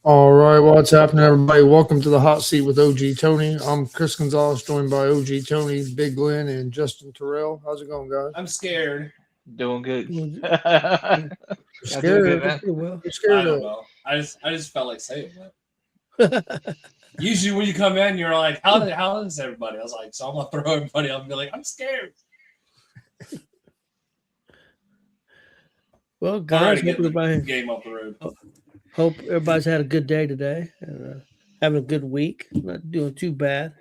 All right, what's happening, everybody? Welcome to the hot seat with OG Tony. I'm Chris Gonzalez, joined by OG Tony, Big Glenn, and Justin Terrell. How's it going, guys? I'm scared. Doing good. You're Y'all doing good, scared? man. You're I scared don't of? know. I just felt like saying that. Usually when you come in, you're like, how is everybody? I was like, so I'm gonna throw everybody up and be like, I'm scared. Well, I'm guys, ready to hope get the everybody game up the road. hope everybody's had a good day today and having a good week. Not doing too bad.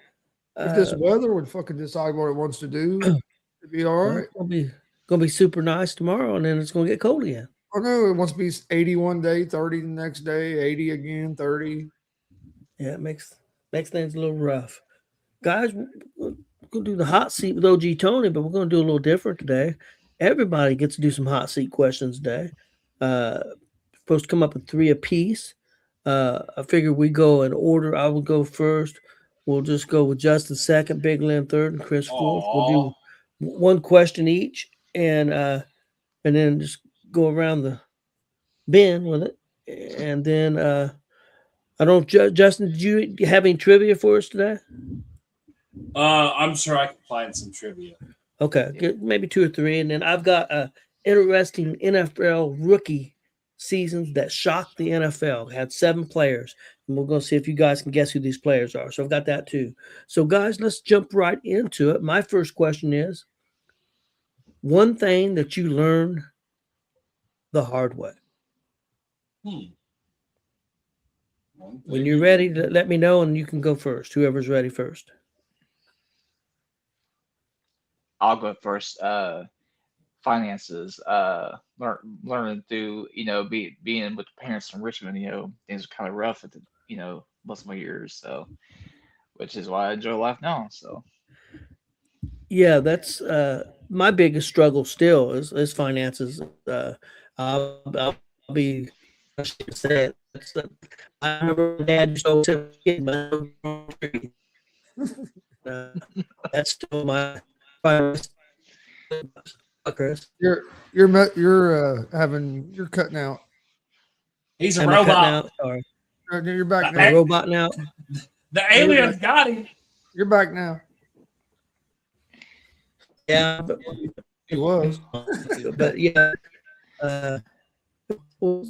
If this Uh, weather would fucking decide what it wants to do, it'd be all well, right. it's gonna be super nice tomorrow, and then it's gonna get cold again. I know it wants to be 80 one day, 30 the next day, 80 again, 30. Yeah, it makes things a little rough. Guys, we're gonna do the hot seat with OG Tony, but we're gonna do a little different today. Everybody gets to do some hot seat questions today. Uh, Supposed to come up with three apiece. I figure we go in order. I would go first. We'll just go with Justin second, Big Lynn third, and Chris fourth. We'll Aw. do one question each, and then just go around the bin with it. And then I don't, Justin. Did you have any trivia for us today? I'm sure I can find some trivia. Okay, good, maybe two or three, and then I've got interesting NFL rookie seasons that shocked the NFL. Had 7 players, and we're going to see if you guys can guess who these players are. So I've got that too. So guys, let's jump right into it. My first question is: one thing that you learned the hard way. Hmm. When you're ready, let me know, and you can go first. Whoever's ready first. I'll go first. Finances. Learning through being with parents from Richmond. Things are kind of rough at most of my years. So, which is why I enjoy life now. So, Yeah, that's my biggest struggle still is finances. I'll be say it. I remember my dad used to always say, "Kid, man, uh, that's still my priority." Chris, You're cutting out. He's a am I cutting robot. out? Sorry, You're back am I now. roboting out? The aliens got him. You're back now. Yeah, He was. but yeah, uh, we'll,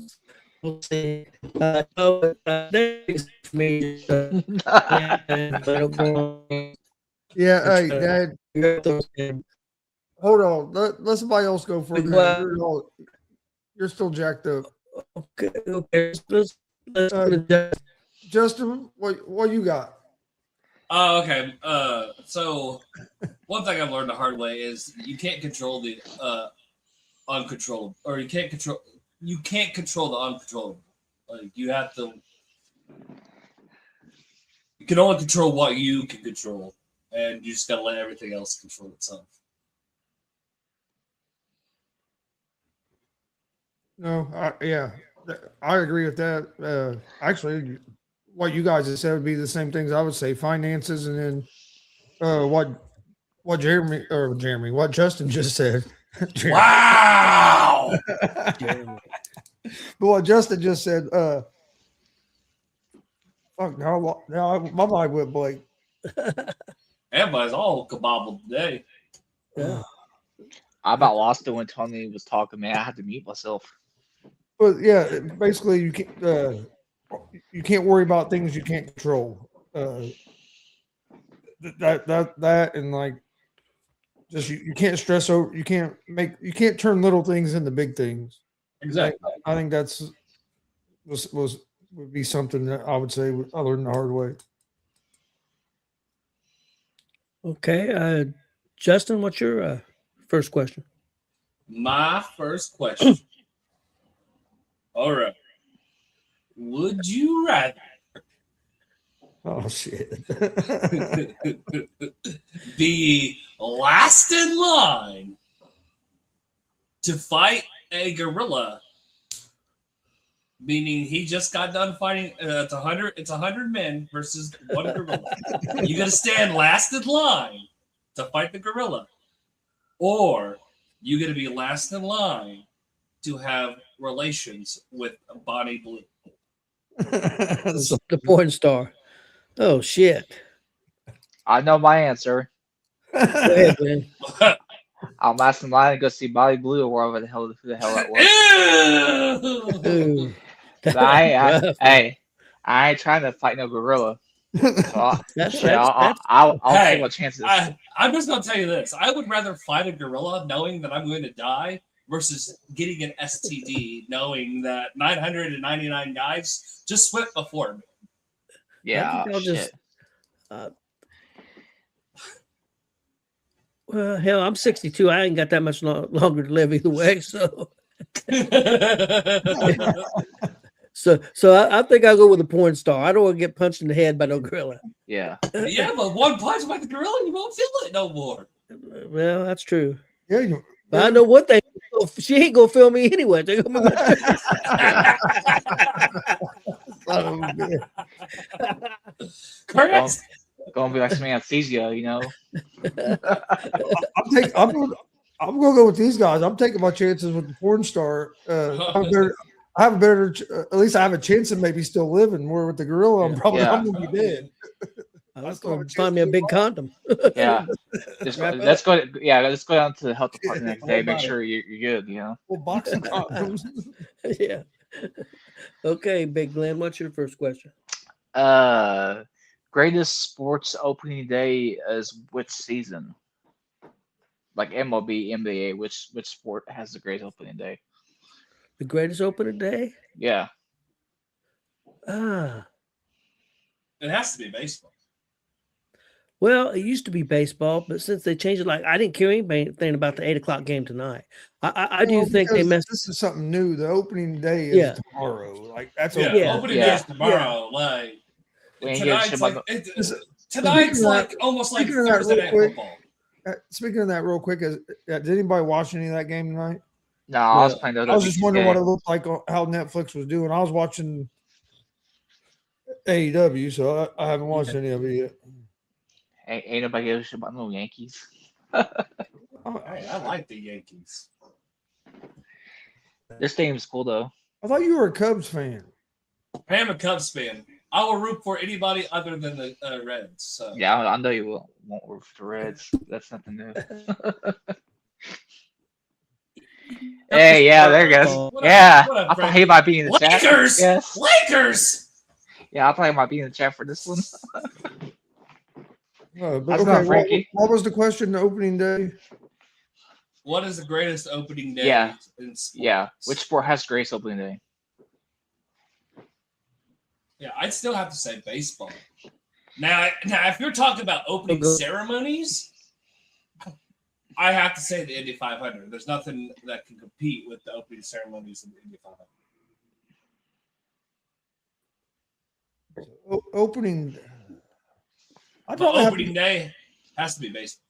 we'll see. There's for me, Yeah, hey, Dad, hold on. Let somebody else go for a minute. You're still jacked up. Okay. Let's Uh, go to Justin, what you got? Oh, okay. So one thing I've learned the hard way is you can't control the uncontrollable, or you can't control the uncontrollable. Like you can only control what you can control, and you just gotta let everything else control itself. No, I agree with that. Actually, what you guys have said would be the same things I would say: finances, and then what what Justin just said. Jeremy. Wow! Jeremy. But what Justin just said, fuck, now my mind went blank. Everybody's all kabobbled today. Yeah. I about lost it when Tony was talking. Man, I had to mute myself. But yeah, basically you can't worry about things you can't control. That and like just you can't stress over. You can't turn little things into big things. Exactly. I think that's would be something that I would say I learned the hard way. Okay, Justin, what's your first question? My first question. All right. Would you rather Oh shit! be last in line to fight a gorilla, meaning he just got done fighting? It's 100. It's 100 men versus one gorilla. You got to stand last in line to fight the gorilla, or you got to be last in line to have relations with Bonnie Blue. The porn star. Oh shit. I know my answer. Go ahead, man. I'm asking Lion to go see Bobby Blue or wherever the hell that was. Ew! Ooh. But I, Rough. hey, I ain't trying to fight no gorilla. So That's I'll Hey, take my chances. I'm just gonna tell you this. I would rather fight a gorilla knowing that I'm going to die versus getting an STD knowing that 999 guys just swim before me. Yeah, I'll shit. Well, hell, I'm 62. I ain't got that much longer to live either way. So I think I'll go with a porn star. I don't want to get punched in the head by no gorilla. Yeah. Yeah, but one punch by the gorilla, you won't feel it no more. Well, that's true. Yeah, But I know one thing. She ain't gonna feel me anyway. They're gonna Correct. Gonna be like some anesthesia, you know. I'm gonna go with these guys. I'm taking my chances with the porn star. I have a better, at least I have a chance of maybe still living. Where with the gorilla, I'm gonna be dead. Let's go find me a big condom. Yeah. Let's go down to the health department next day. Make Whole sure you're good, you know. Well, boxing condoms. Yeah. Okay, Big Glenn, what's your first question? Greatest sports opening day is which season? Like MLB, NBA, which sport has the greatest opening day? The greatest opening day? Yeah. Ah. It has to be baseball. Well, it used to be baseball, but since they changed it, like I didn't care anything about the 8:00 game tonight. I do think they messed. This is something new. The opening day is tomorrow. Like that's opening day is tomorrow. Like tonight's like almost like Thursday night football. Speaking of that, real quick, did anybody watch any of that game tonight? No, I was playing. I was just wondering what it looked like, how Netflix was doing. I was watching AEW, so I haven't watched any of it yet. Ain't nobody gives a shit about no Yankees. I like the Yankees. Their stadium's cool though. I thought you were a Cubs fan. I am a Cubs fan. I will root for anybody other than the Reds. So. Yeah, I know you won't root for the Reds. That's nothing new. Hey, yeah, there you go. Yeah, I thought he might be in the chat. Lakers! Yes. Lakers! Yeah, I thought he might be in the chat for this one. But okay, what was the question? The opening day. What is the greatest opening day in sports? Yeah, which sport has greatest opening day? Yeah, I'd still have to say baseball. Now, if you're talking about opening ceremonies, I have to say the Indy 500. There's nothing that can compete with the opening ceremonies in the Indy 500. Opening. Opening day has to be baseball.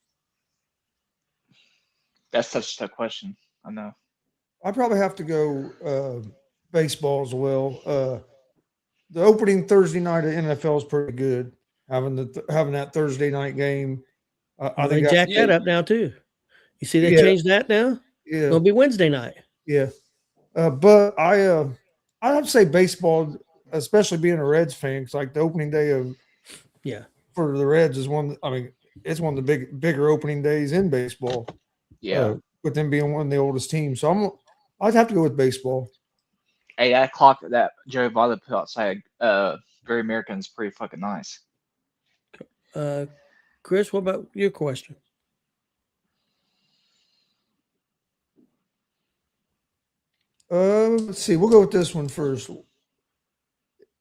That's such a tough question. I know. I'd probably have to go baseball as well. The opening Thursday night of NFL is pretty good. Having that Thursday night game, I think they jacked that up now too. You see, they changed that now. Yeah, it'll be Wednesday night. Yeah, but I'd have to say baseball, especially being a Reds fan, because like the opening day of for the Reds is one. I mean, it's one of the bigger opening days in baseball. Yeah, with them being one of the oldest teams, so I'd have to go with baseball. Hey, that clock that Joey Votto put outside Great American is pretty fucking nice. Chris, what about your question? Let's see. We'll go with this one first.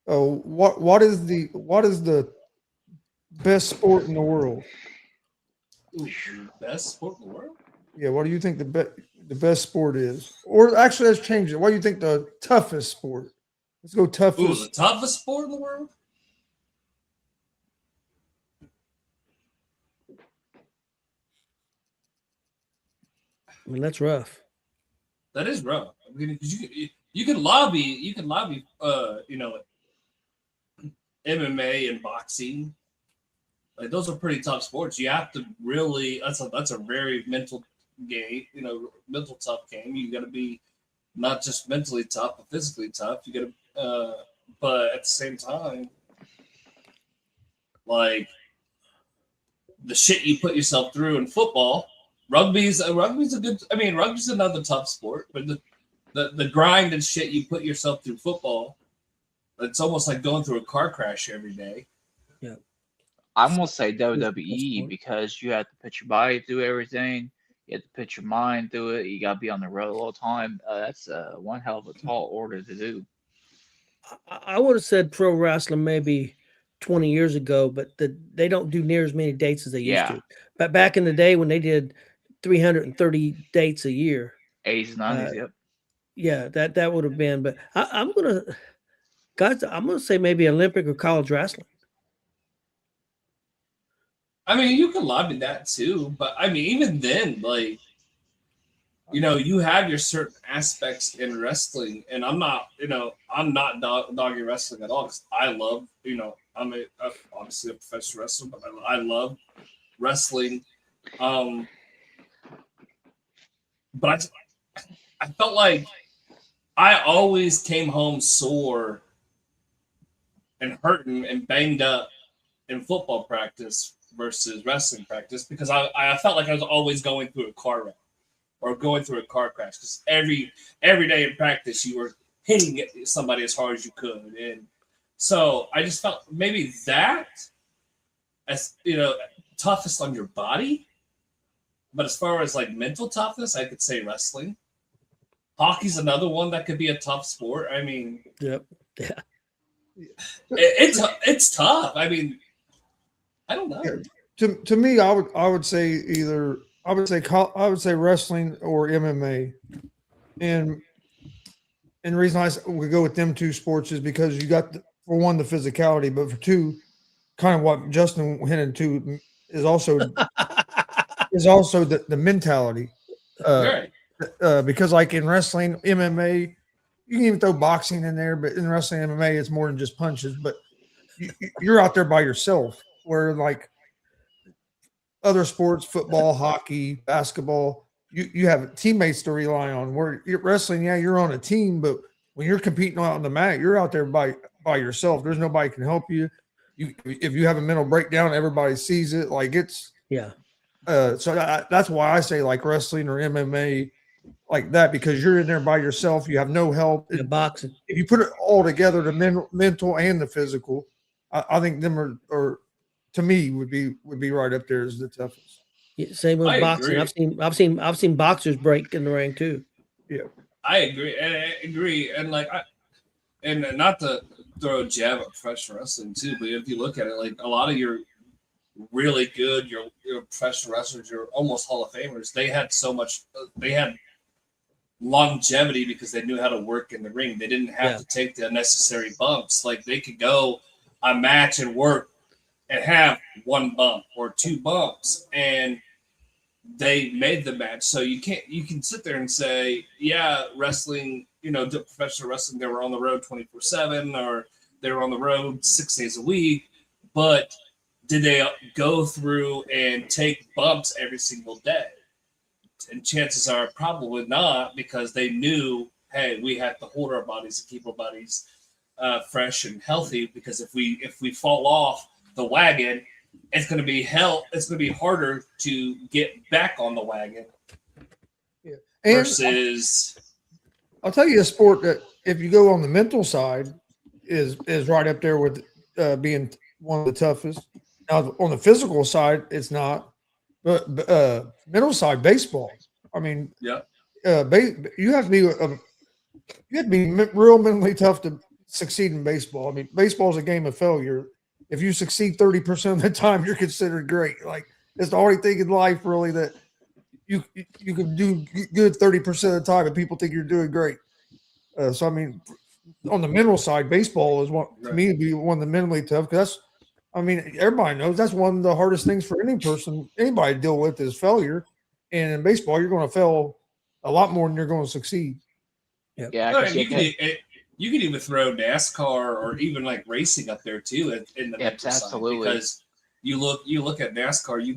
Oh, what is the best sport in the world? Ooh, best sport in the world? Yeah. What do you think the best sport is? Or actually, let's change it. What do you think the toughest sport? Let's go toughest. Ooh, the toughest sport in the world? I mean, that's rough. That is rough. I mean, you can lobby, MMA and boxing. Like those are pretty tough sports. You have to really. That's a very mental game. Mental tough game. You got to be not just mentally tough, but physically tough. You got to. but at the same time, like the shit you put yourself through in football, rugby's a good. I mean, rugby's another tough sport, but the grind and shit you put yourself through football, it's almost like going through a car crash every day. Yeah. I'm gonna say WWE because you have to put your body through everything. You have to put your mind through it. You gotta be on the road all the time. That's one hell of a tall order to do. I would have said pro wrestling maybe 20 years ago, but they don't do near as many dates as they used to. But back in the day when they did 330 dates a year, 80s, 90s, yep. Yeah, that would have been. But I'm gonna say maybe Olympic or college wrestling. I mean, you can lobby that too, but I mean, even then, like, you know, you have your certain aspects in wrestling, and I'm not dogging wrestling at all because I love, you know, I'm obviously a professional wrestler, but I love wrestling. But I felt like I always came home sore and hurting and banged up in football practice versus wrestling practice because I felt like I was always going through a car wreck or going through a car crash because every day in practice you were hitting somebody as hard as you could, and so I just felt maybe that as, you know, toughest on your body, but as far as like mental toughness, I could say wrestling. Hockey's another one that could be a tough sport. I mean, yep, yeah, it's tough. I mean, I don't know. To me, I would say wrestling or MMA, and the reason we go with them two sports is because you got for one the physicality, but for two, kind of what Justin hinted to is also the mentality. Right. Because like in wrestling, MMA, you can even throw boxing in there, but in wrestling, MMA, it's more than just punches. But you're out there by yourself, where like other sports, football, hockey, basketball, you have teammates to rely on. Where you're wrestling, yeah, you're on a team, but when you're competing out on the mat, you're out there by yourself. There's nobody can help you. If you have a mental breakdown, everybody sees it. Like it's so that's why I say like wrestling or MMA like that, because you're in there by yourself. You have no help. Boxing. If you put it all together, the mental and the physical, I think them are to me would be right up there as the toughest. Yeah, same with boxing. Agree. I've seen boxers break in the ring too. Yeah, I agree, and like and not to throw a jab at professional wrestling too, but if you look at it, like a lot of your really good, your professional wrestlers, your almost Hall of Famers, they had longevity because they knew how to work in the ring. They didn't have to take the unnecessary bumps. Like they could go a match and work and have one bump or two bumps, and they made the match. So you can sit there and say, yeah, wrestling, you know, professional wrestling, they were on the road 24/7 or they were on the road 6 days a week, but did they go through and take bumps every single day? And chances are probably not, because they knew, hey, we have to hold our bodies and keep our bodies fresh and healthy, because if we fall off the wagon, it's going to be It's going to be harder to get back on the wagon. Yeah. And versus, I'll tell you a sport that if you go on the mental side is right up there with being one of the toughest. Now on the physical side, it's not, but mental side, baseball. I mean, yeah, you have to be real mentally tough to succeed in baseball. I mean, baseball is a game of failure. If you succeed 30% of the time, you're considered great. Like it's the only thing in life really that you can do good 30% of the time, and people think you're doing great. So I mean, on the mental side, baseball is to me to be one of the mentally tough, because everybody knows that's one of the hardest things for anybody to deal with is failure. And in baseball, you're going to fail a lot more than you're going to succeed. Yep. Yeah, you could even throw NASCAR or even like racing up there too in the mental side, because you look at NASCAR, you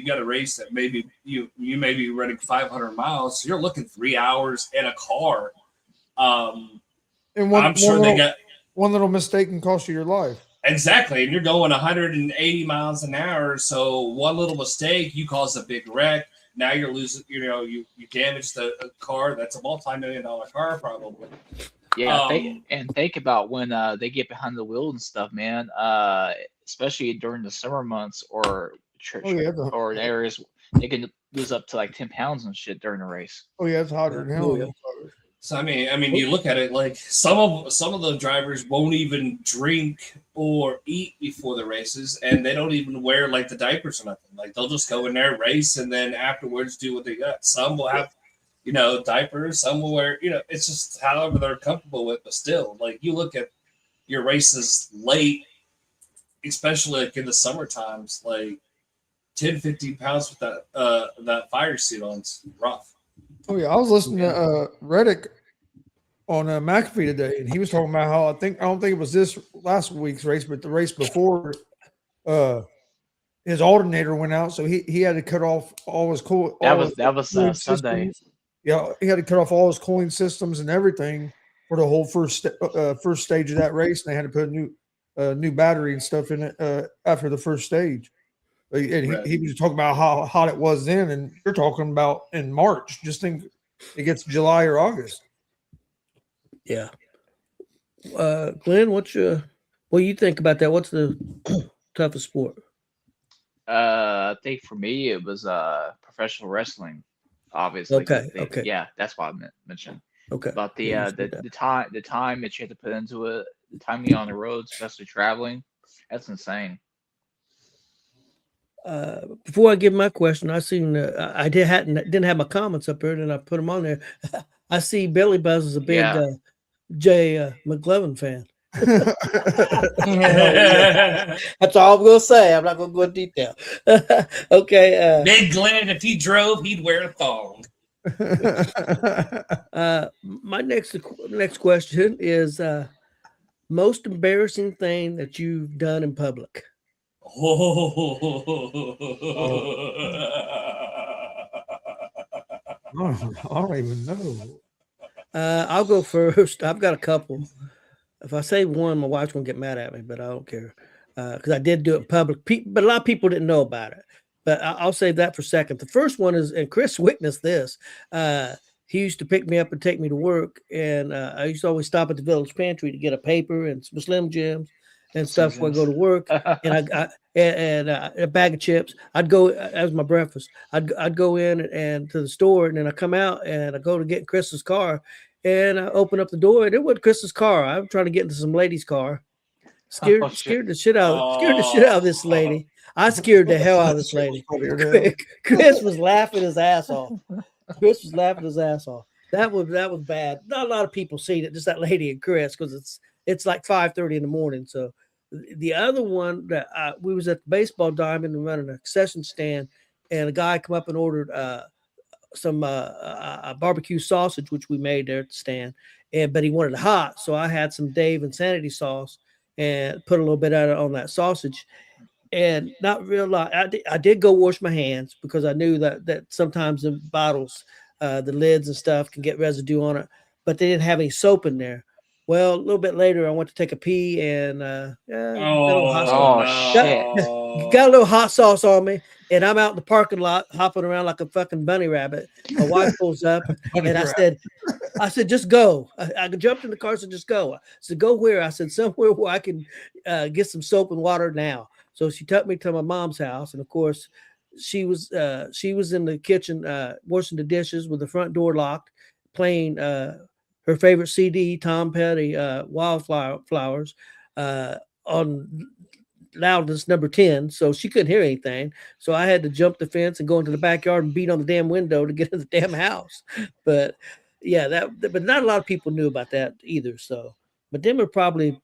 got a race that maybe you may be running 500 miles, so you're looking 3 hours in a car. I'm sure they got One little mistake can cost you your life. Exactly, and you're going 180 miles an hour. So one little mistake, you cause a big wreck. Now you're losing. You damage the car. That's a multi-million-dollar car, probably. Yeah, think about when they get behind the wheel and stuff, man. Especially during the summer months or or areas, they can lose up to like 10 pounds and shit during the race. Oh yeah, it's hotter than hell. Yeah. So I mean, you look at it like some of the drivers won't even drink or eat before the races, and they don't even wear like the diapers or nothing. Like they'll just go in there, race, and then afterwards do what they got. Some will have, diapers. Some will wear, it's just however they're comfortable with. But still, like you look at your races late, especially like in the summer times, like 10, 15 pounds with that fire suit on, it's rough. Oh yeah, I was listening to Reddick on McAfee today, and he was talking about how I don't think it was this last week's race, but the race before, his alternator went out, so he had to cut off all his cool. That was Sunday. Yeah, he had to cut off all his cooling systems and everything for the whole first stage of that race, and they had to put a new battery and stuff in it after the first stage. And he was talking about how hot it was then, and you're talking about in March. Just think it gets July or August. Yeah. Glenn, what do you think about that? What's the toughest sport? I think for me it was professional wrestling. Obviously. Okay. Yeah, that's what I mentioned. Okay. But the time that you have to put into it, the time you're on the road, especially traveling, that's insane. Before I give my question, I seen I didn't have my comments up here, and I put them on there. I see Billy Buzz is a big Jay McLovin fan. That's all I'm gonna say. I'm not gonna go into detail. Okay. Big Glenn, if he drove, he'd wear a thong. My next question is most embarrassing thing that you've done in public. I don't even know. I'll go first. I've got a couple. If I say one, my wife's gonna get mad at me, but I don't care because I did do it in public. But a lot of people didn't know about it. But I'll save that for a second. The first one is, and Chris witnessed this. He used to pick me up and take me to work, and I used to always stop at the Village Pantry to get a paper and some Slim Jims and stuff when I go to work, and and a bag of chips. I'd go as my breakfast. I'd go in and to the store, and then I come out and I go to get Chris's car, and I open up the door, and it wasn't Chris's car. I'm trying to get into some lady's car. Scared the shit out of this lady. I scared the hell out of this lady. Chris was laughing his ass off. That was bad. Not a lot of people seen it, just that lady and Chris, because it's like 5:30 in the morning. So the other one that we was at the baseball diamond and running a concession stand, and a guy come up and ordered some barbecue sausage, which we made there at the stand, but he wanted it hot, so I had some Dave Insanity sauce and put a little bit of it on that sausage. And not real lot. I did go wash my hands because I knew that sometimes the bottles, the lids and stuff can get residue on it, but they didn't have any soap in there. Well, a little bit later, I went to take a pee and got a little hot sauce on me, and I'm out in the parking lot hopping around like a fucking bunny rabbit. My wife pulls up, and I said, just go. I jumped in the car and said, just go. I said, go where? I said, somewhere where I can get some soap and water now. So she took me to my mom's house, and of course, she was in the kitchen washing the dishes with the front door locked, playing her favorite CD, Tom Petty, Wildflowers, on loudness number 10. So she couldn't hear anything. So I had to jump the fence and go into the backyard and beat on the damn window to get in the damn house. But yeah, but not a lot of people knew about that either. So, but them are probably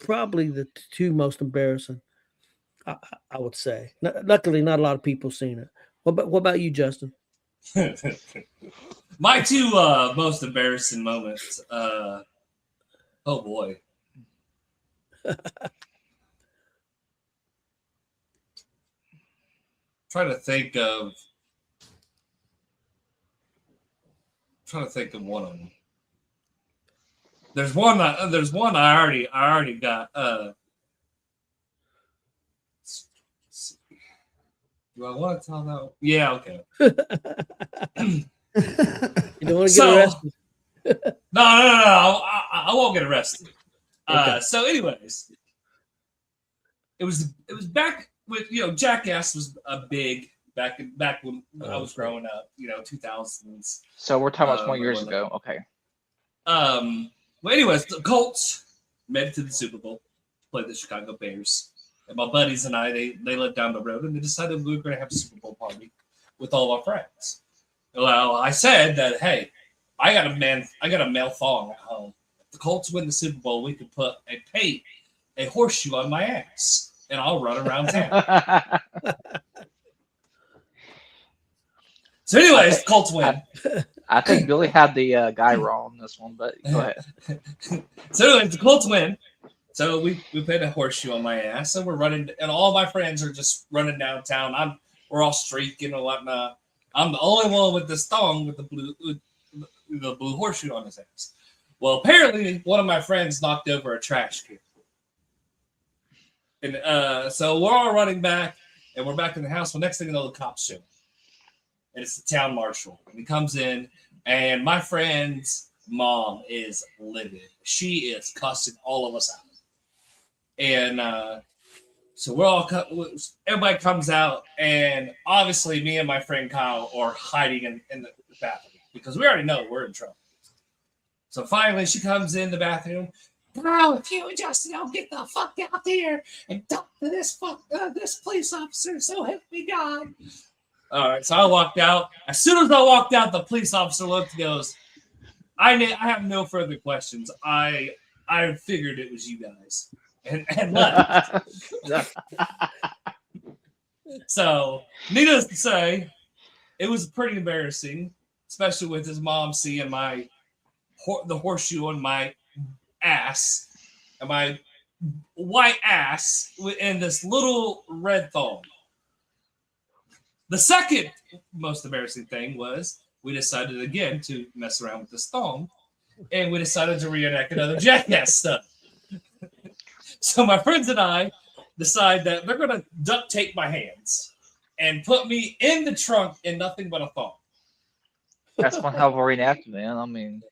the two most embarrassing. I would say. Luckily, not a lot of people seen it. What about you, Justin? My two most embarrassing moments. Oh boy. Trying to think of one of them. There's one I already got. Do I want to tell that one? Yeah, okay. You don't want to get arrested. No. I won't get arrested. Okay. So, anyways, it was back with Jackass was a big back when I was growing up, 2000s. So we're talking about 20 years ago. Okay. Well, anyways, the Colts made it to the Super Bowl, played the Chicago Bears. And my buddies and I, they lived down the road, and they decided we were going to have a Super Bowl party with all our friends. Well, I said that, hey, I got a male thong at home. If the Colts win the Super Bowl, we could put a horseshoe on my ass, and I'll run around town. So, anyways, the Colts win. I think Billy had the guy wrong on this one, but go ahead. So, anyways, the Colts win. So we put a horseshoe on my ass, and we're running, and all my friends are just running downtown. We're all streaking and whatnot. I'm the only one with this thong with the blue horseshoe on his ass. Well, apparently one of my friends knocked over a trash can, and so we're all running back, and we're back in the house. Well, next thing you know, the cops show, and it's the town marshal, and he comes in, and my friend's mom is livid. She is cussing all of us out. And so everybody comes out, and obviously me and my friend Kyle are hiding in the bathroom because we already know we're in trouble. So finally she comes in the bathroom. Bro, if you just get the fuck out there and talk to this police officer, so help me God. All right, so I walked out. As soon as I walked out, the police officer looked and goes, I have no further questions. I figured it was you guys. And left. So, needless to say, it was pretty embarrassing, especially with his mom seeing the horseshoe on my ass and my white ass in this little red thong. The second most embarrassing thing was we decided again to mess around with this thong, and we decided to reenact another Jackass stuff. So my friends and I decide that they're going to duct tape my hands and put me in the trunk in nothing but a thong. That's one hell of a reenactment, man. I mean,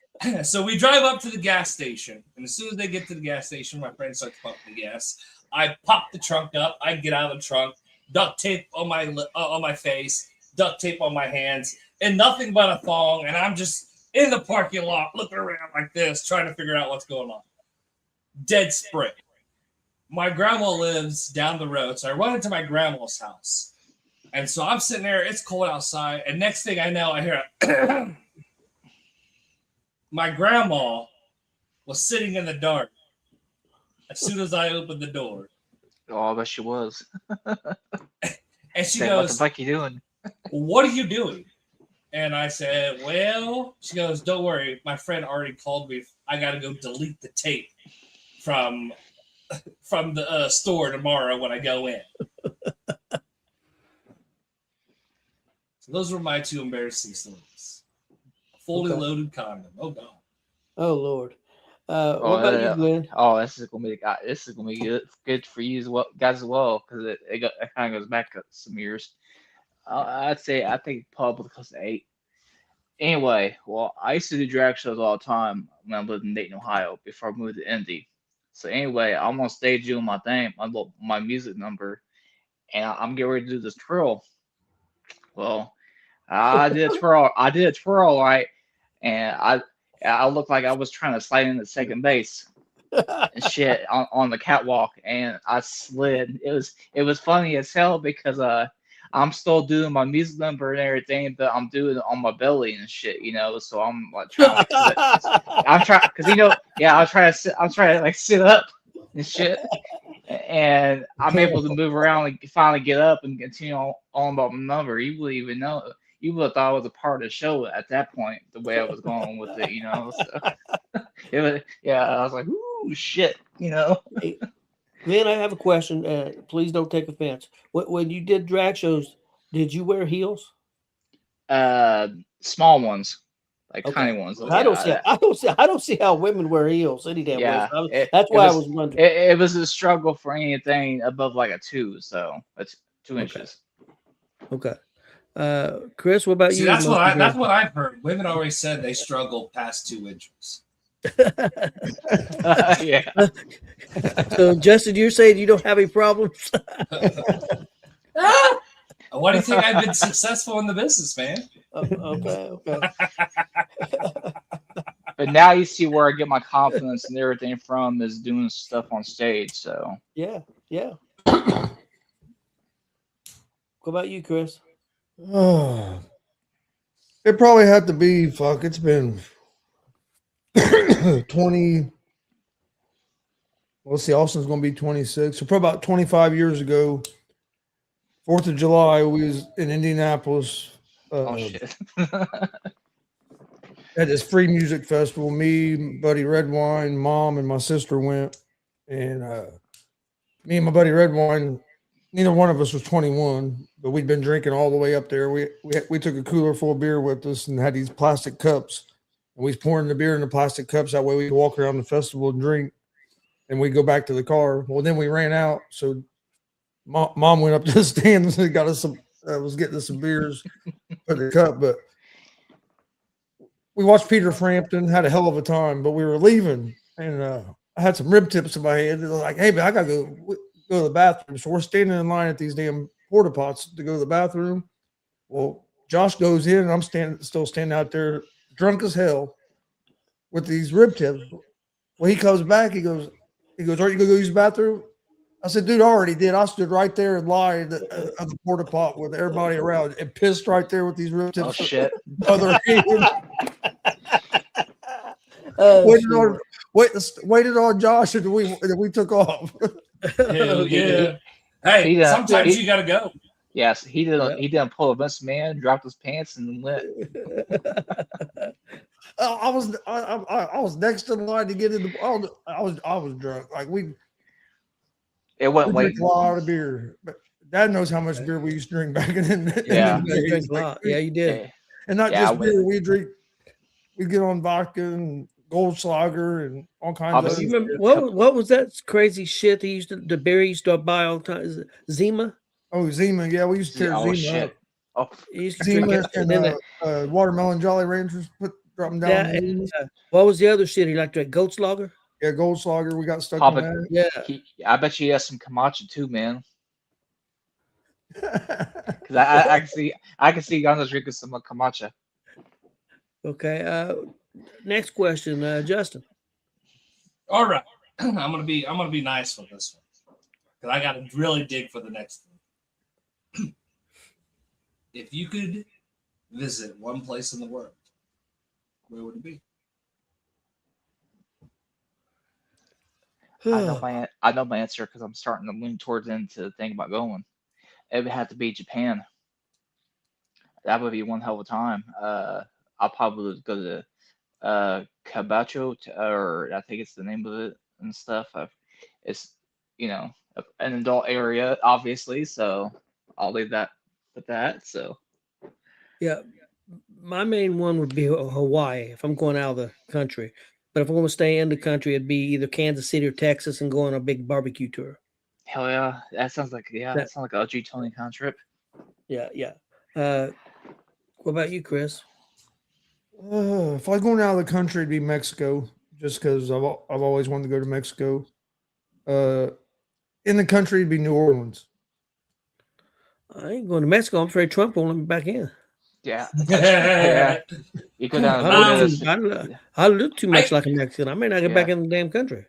so we drive up to the gas station, and as soon as they get to the gas station, my friend starts pumping the gas. I pop the trunk up. I get out of the trunk, duct tape on my face, duct tape on my hands, and nothing but a thong. And I'm just in the parking lot looking around like this, trying to figure out what's going on. Dead spring. My grandma lives down the road, so I run into my grandma's house. And so I'm sitting there, it's cold outside, and next thing I know, I hear my grandma was sitting in the dark as soon as I opened the door. Oh, I bet she was. And she Said, goes, what the fuck you doing? What are you doing? And I said, well, she goes, don't worry. My friend already called me. I got to go delete the tape from the store tomorrow when I go in. So those were my two embarrassing stories. Fully loaded condom. Oh God. Oh Lord. What about you, Glenn? Oh, this is gonna be good for you guys as well, because it kind of goes back some years. I'd say I think probably because of 8. Anyway, well, I used to do drag shows all the time when I lived in Dayton, Ohio, before I moved to Indy. So anyway, I'm on stage doing my thing, my music number, and I'm getting ready to do this twirl. Well, I did a twirl, right, and I looked like I was trying to slide into second base and shit on the catwalk, and I slid. It was funny as hell because I'm still doing my music number and everything, but I'm doing it on my belly and shit, So I'm like trying to like sit up and shit, and I'm able to move around and finally get up and continue on about my number. You wouldn't even know. You would have thought I was a part of the show at that point, the way I was going with it, So it was, I was like, ooh, shit, Hey, man, I have a question. Please don't take offense. When you did drag shows, did you wear heels? Small ones. like Okay. tiny ones. I don't see how women wear heels any damn Yeah, way. That's why I was wondering. It was a struggle for anything above like a 2, so that's 2 inches. Okay. Chris, what about See, you? that's what I've heard. Women always said they struggle past 2 inches. Yeah. So, Justin, you're saying you don't have any problems? Why do you think I've been successful in the business, man? Okay. But now you see where I get my confidence and everything from is doing stuff on stage. So Yeah. What about you, Chris? Oh, it probably had to be it's been 20. Let's see, Austin's going to be 26. So probably about 25 years ago, 4th of July, we was in Indianapolis. oh shit. At this free music festival. Me, buddy Redwine, mom, and my sister went. And me and my buddy Redwine, neither one of us was 21, but we'd been drinking all the way up there. We took a cooler full of beer with us and had these plastic cups. And we was pouring the beer in the plastic cups. That way we could walk around the festival and drink. And we go back to the car. Well, then we ran out. So mom went up to the stands and got us some, was getting us some beers for the cup. But we watched Peter Frampton, had a hell of a time, but we were leaving. And I had some rib tips in my hand. And I was like, hey, man, I got to go to the bathroom. So we're standing in line at these damn porta pots to go to the bathroom. Well, Josh goes in and I'm still standing out there drunk as hell with these rib tips. Well, he comes back. He goes, are you going to go use the bathroom? I said, dude, I already did. I stood right there in line of the porta pot with everybody around and pissed right there with these rib tips. Oh shit. Other hand. Waited on Josh and we took off. Hell yeah. Hey, sometimes you got to go. Yes, he didn't pull a Vince Man, dropped his pants, and went. I was next in line to get in the. I was drunk. Like it went late. A lot of beer. But Dad knows how much beer we used to drink back in. Yeah, you drink a lot. Yeah, you did. And not just beer. We get on vodka and Goldschlager and all kinds of. You remember what was that crazy shit the beer he used to buy all the time? Is it Zima? Oh, Zima. Yeah, we used to tear Zima up. Oh, he used to Zima and watermelon Jolly Ranchers. Drop them down. And, what was the other shit he liked to drink? Goldschlager? Yeah, Goldschlager. We got stuck on that. Yeah. I bet you he has some Camacho too, man. Because I can see Giannis drinking some Camacho. Okay. Next question, Justin. All right. I'm gonna be nice with this one. Because I gotta really dig for the next one. If you could visit one place in the world, where would it be? I know my answer because I'm starting to lean towards into think about going. It would have to be Japan. That would be one hell of a time. I'll probably go to Kabacho, or I think it's the name of it and stuff. It's an adult area, obviously, so I'll leave that with that. So yeah. My main one would be Hawaii if I'm going out of the country. But if I want to stay in the country, it'd be either Kansas City or Texas and go on a big barbecue tour. Hell yeah. That sounds like that sounds like a OG Tony Khan trip. Yeah. What about you, Chris? If I was going out of the country, it'd be Mexico, just because I've always wanted to go to Mexico. In the country, it'd be New Orleans. I ain't going to Mexico. I'm afraid Trump won't let me back in. Yeah. Yeah. You go down. I look too much like a Mexican. I may not get back in the damn country.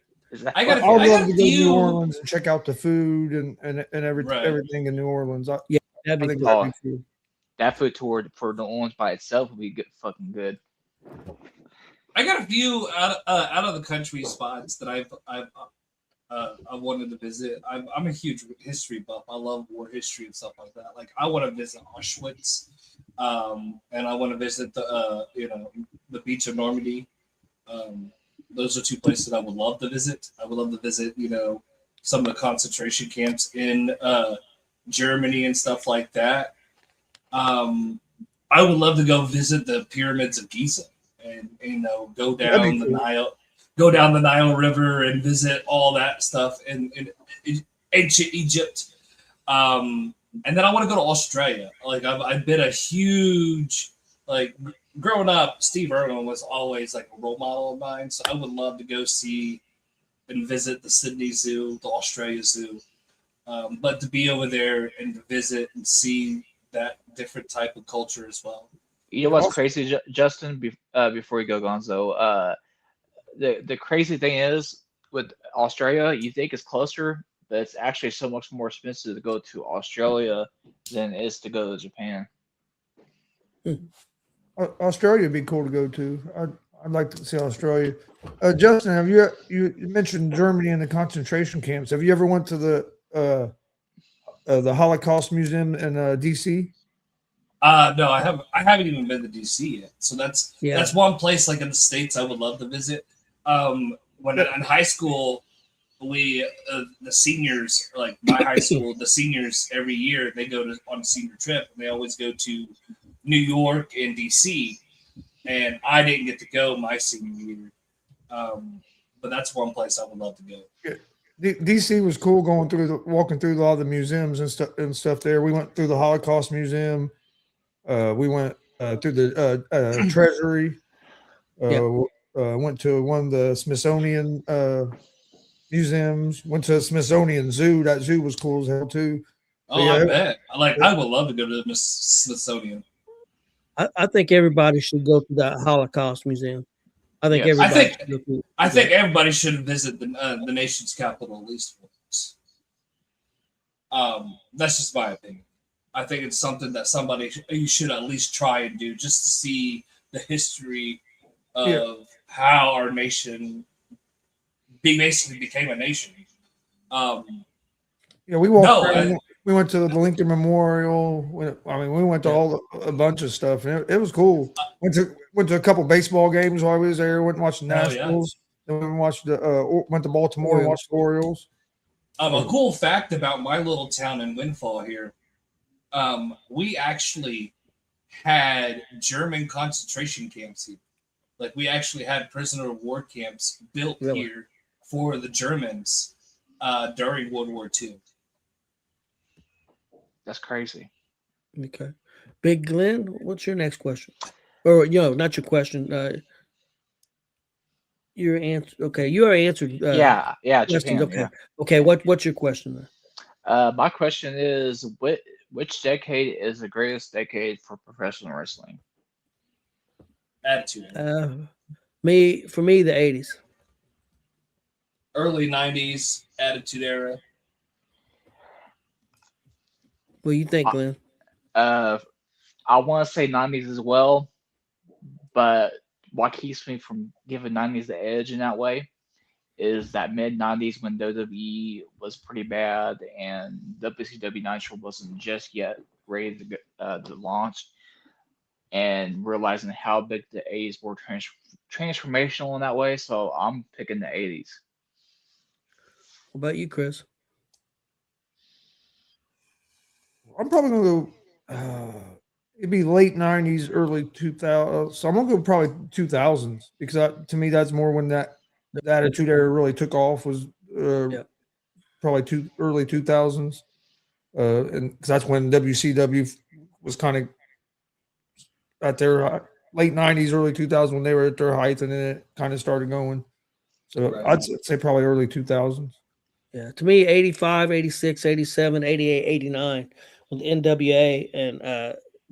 I'd love to go to New Orleans and check out the food and everything in New Orleans. That'd be cool. That food tour for New Orleans by itself would be fucking good. I got a few out of the country spots that I've wanted to visit. I'm a huge history buff. I love war history and stuff like that. Like I want to visit Auschwitz, and I want to visit the beach of Normandy. Those are two places that I would love to visit. I would love to visit, some of the concentration camps in Germany and stuff like that. I would love to go visit the pyramids of Giza. and go down go down the Nile River and visit all that stuff in ancient Egypt. And then I want to go to Australia. Like I've been a huge, like, growing up, Steve Irwin was always like a role model of mine. So I would love to go see and visit the Sydney Zoo, the Australia Zoo. But to be over there and to visit and see that different type of culture as well. You know what's crazy, Justin? Before you go, Gonzo, the crazy thing is with Australia, you think it's closer, but it's actually so much more expensive to go to Australia than it is to go to Japan. Australia would be cool to go to. I'd like to see Australia. Justin, have you mentioned Germany and the concentration camps? Have you ever went to the Holocaust Museum in DC? No, I haven't even been to DC yet. So that's one place, like in the States, I would love to visit. When in high school, we the seniors, like my high school, the seniors every year they go on a senior trip. And they always go to New York and DC, and I didn't get to go my senior year. But that's one place I would love to go. Yeah. DC was cool walking through a lot of the museums and stuff there. We went through the Holocaust Museum. We went through the Treasury. Went to one of the Smithsonian museums. Went to the Smithsonian Zoo. That zoo was cool as hell too. Oh, yeah, I bet. I would love to go to the Smithsonian. I think everybody should go to that Holocaust Museum. I think everybody should visit the nation's capital at least once. That's just my opinion. I think it's something that you should at least try and do, just to see the history of how our nation basically became a nation. We walked. We went to the Lincoln Memorial. We went to a bunch of stuff, and it was cool. Went to a couple baseball games while I was there. Went and watched the Nationals. Then we went to Baltimore and watched the Orioles. A cool fact about my little town in Windfall here, we actually had German concentration camps here. Like, we actually had prisoner of war camps built here for the Germans during World War II. That's crazy. Okay. Big Glenn, what's your next question? Or, not your question. Your answer. Okay, you already answered. Japan. Okay. Yeah. Okay, what's your question then? My question is, which decade is the greatest decade for professional wrestling? Attitude. For me, the 80s. Early 90s, Attitude Era. What do you think, Glenn? I want to say 90s as well, but what keeps me from giving 90s the edge in that way is that mid 90s when WWE was pretty bad and WCW Nitro wasn't just yet ready to launch, and realizing how big the 80s were transformational in that way. So I'm picking the 80s. What about you, Chris? I'm probably going to go, it'd be late 90s, early 2000s. So I'm going to go probably 2000s because to me, that's more when the Attitude Era really took off, was probably early 2000s. And because that's when WCW was kind of at their late 90s, early 2000s when they were at their height, and then it kind of started going. So I'd say probably early 2000s. Yeah, to me, 85, 86, 87, 88, 89 with NWA and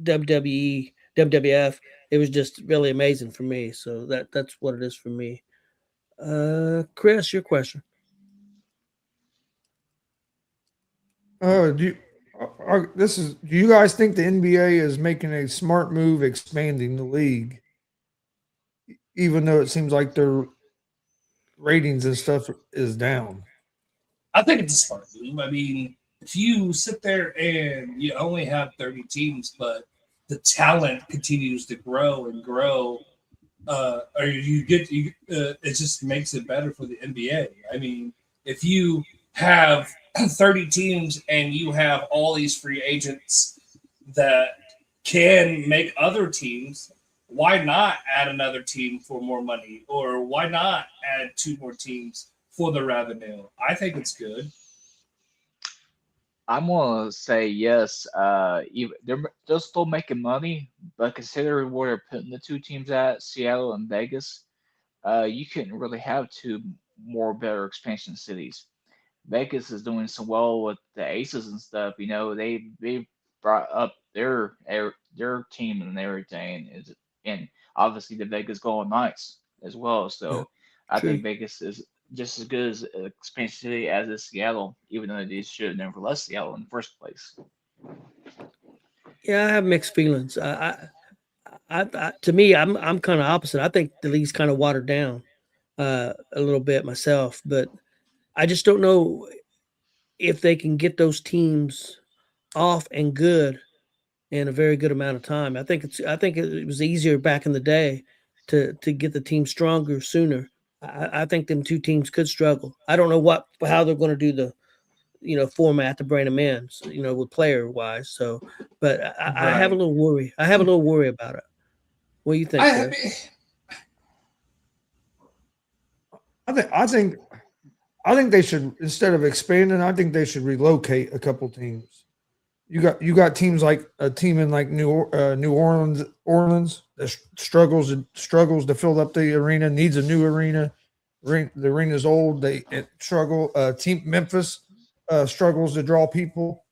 WWE, WWF, it was just really amazing for me. So that's what it is for me. Chris, your question. Do you guys think the NBA is making a smart move expanding the league, even though it seems like their ratings and stuff is down? I think it's a smart move. I mean, if you sit there and you only have 30 teams, but the talent continues to grow and grow, it just makes it better for the NBA. I mean, if you have 30 teams and you have all these free agents that can make other teams why not add another team for more money? Or why not add 2 more teams for the revenue? I think it's good. I'm gonna say yes. They're still making money, but considering where they're putting the 2 teams at, Seattle and Vegas, you couldn't really have 2 more better expansion cities. Vegas is doing so well with the Aces and stuff. You know, they brought up their team and everything, and obviously the Vegas Golden Knights as well. So I true. think Vegas is just as good as an expansion city as is Seattle, even though they should have never left Seattle in the first place. Yeah, I have mixed feelings. To me, I'm kind of opposite. I think the league's kind of watered down a little bit myself, but I just don't know if they can get those teams off and good in a very good amount of time. I think it was easier back in the day to get the team stronger sooner. I think them 2 teams could struggle. I don't know how they're going to do the format to bring them in, with player wise. So, but I have a little worry. I have a little worry about it. What do you think? I think they should, instead of expanding, I think they should relocate a couple teams. You got teams like a team in like New Orleans that struggles to fill up the arena, needs a new arena. The arena is old. They struggle. Team Memphis struggles to draw people.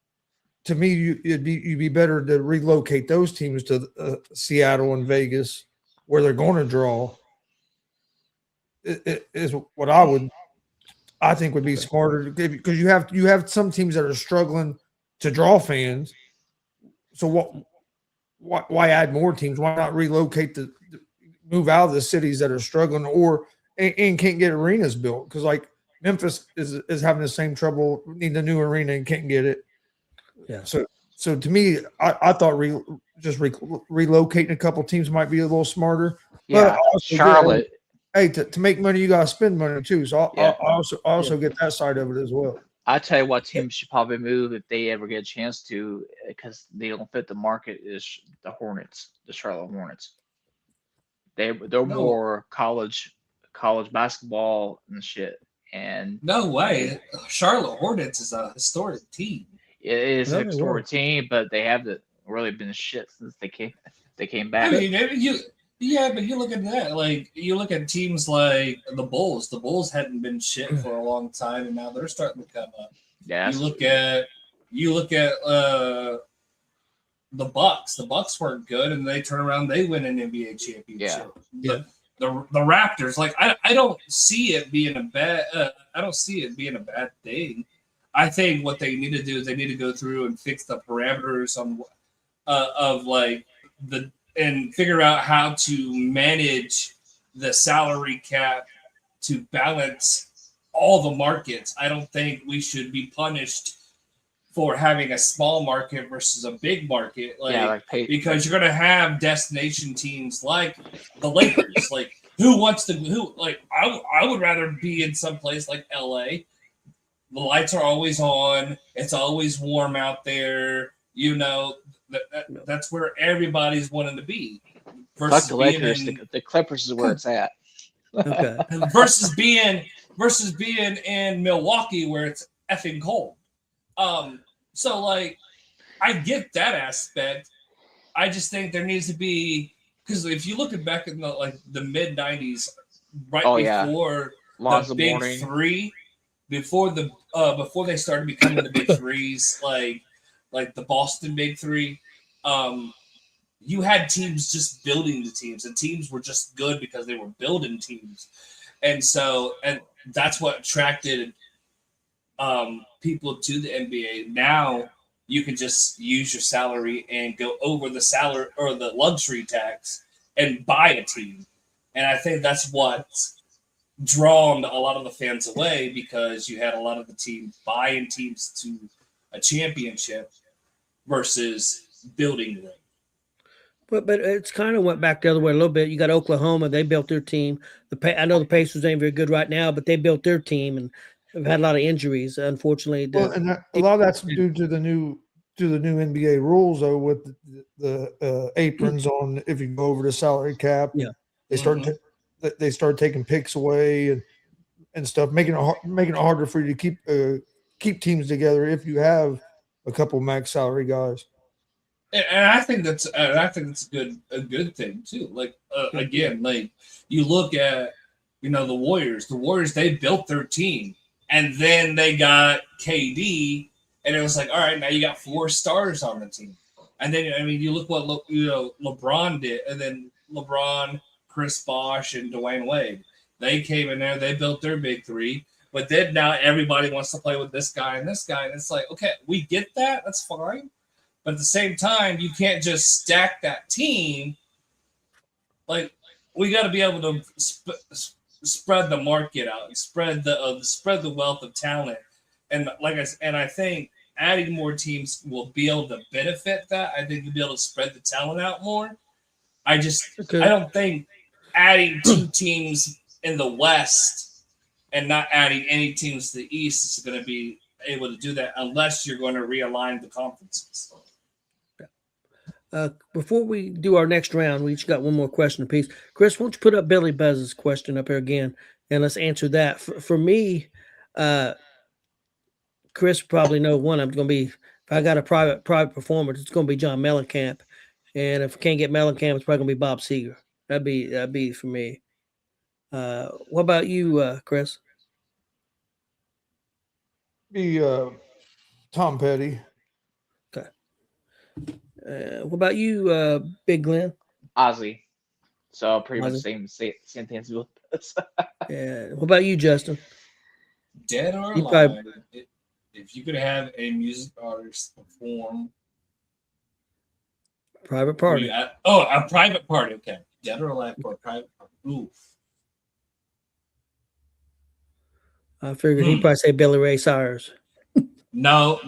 To me, you'd be better to relocate those teams to Seattle and Vegas, where they're going to draw. It is what I think would be smarter, because you have some teams that are struggling to draw fans. So why add more teams? Why not relocate move out of the cities that are struggling and can't get arenas built? Because like Memphis is having the same trouble, needing a new arena and can't get it. Yeah. So to me, I thought relocating a couple teams might be a little smarter. Yeah, Charlotte. To make money, you gotta spend money too. So I also get that side of it as well. I tell you what, teams should probably move if they ever get a chance to, because they don't fit the market. Is the Hornets, the Charlotte Hornets? They're more college basketball and shit. And no way, Charlotte Hornets is a historic team. It is a historic team, but they haven't really been shit since they came back. I mean, but you look at that. Like, you look at teams like the Bulls. The Bulls hadn't been shit for a long time, and now they're starting to come up. Yeah. You look at the Bucks. The Bucks weren't good, and they turn around. They win an NBA championship. Yeah. The Raptors. Like, I don't see it being a bad. I don't see it being a bad thing. I think what they need to do is they need to go through and fix the parameters on of like and figure out how to manage the salary cap to balance all the markets. I don't think we should be punished for having a small market versus a big market, because you're going to have destination teams like the Lakers. Like, I would rather be in some place like LA. The lights are always on. It's always warm out there. You know, that's where everybody's wanting to be. Fuck the Lakers. The Clippers is where it's at. Okay. versus being in Milwaukee where it's effing cold. So like, I get that aspect. I just think there needs to be, because if you look back in the mid '90s, before the big three. Before they started becoming the big threes, like the Boston big three, you had teams just building the teams, and teams were just good because they were building teams, and that's what attracted people to the NBA. Now you can just use your salary and go over the salary or the luxury tax and buy a team, and I think that's what's drawn a lot of the fans away, because you had a lot of the teams buying teams to a championship versus building them. But it's kind of went back the other way a little bit. You got Oklahoma; they built their team. I know the Pacers ain't very good right now, but they built their team and have had a lot of injuries. Unfortunately, a lot of that's due to the new to the new NBA rules though, with the aprons on if you go over the salary cap. Yeah. They start taking picks away and stuff, making it harder for you to keep teams together if you have a couple max salary guys. And I think that's a good thing too. Like again, like you look at the Warriors. The Warriors, they built their team, and then they got KD, and it was like, all right, now you got 4 stars on the team. And then you look what LeBron did, and then LeBron, Chris Bosh, and Dwayne Wade. They came in there, they built their big 3, but then now everybody wants to play with this guy and this guy, and it's like, okay, we get that, that's fine. But at the same time, you can't just stack that team. Like, we got to be able to spread the market out, spread the wealth of talent, and I think adding more teams will be able to benefit that. I think you'll be able to spread the talent out more. I don't think adding 2 teams in the West and not adding any teams to the East is going to be able to do that unless you're going to realign the conferences. Before we do our next round, we each got one more question apiece. Chris, why don't you put up Billy Buzz's question up here again, and let's answer that. For me, Chris probably know one. I'm going to be, if I got a private performer, it's going to be John Mellencamp, and if I can't get Mellencamp, it's probably going to be Bob Seger. That'd be for me. What about you, Chris? Be Tom Petty. Okay. What about you, Big Glenn? Ozzy. So pretty much same thing as both. Yeah. What about you, Justin? Dead or alive, if you could have a music artist perform private party. A private party. Okay. Dead or alive for a private party. Oof. I figured he'd probably say Billy Ray Cyrus. No.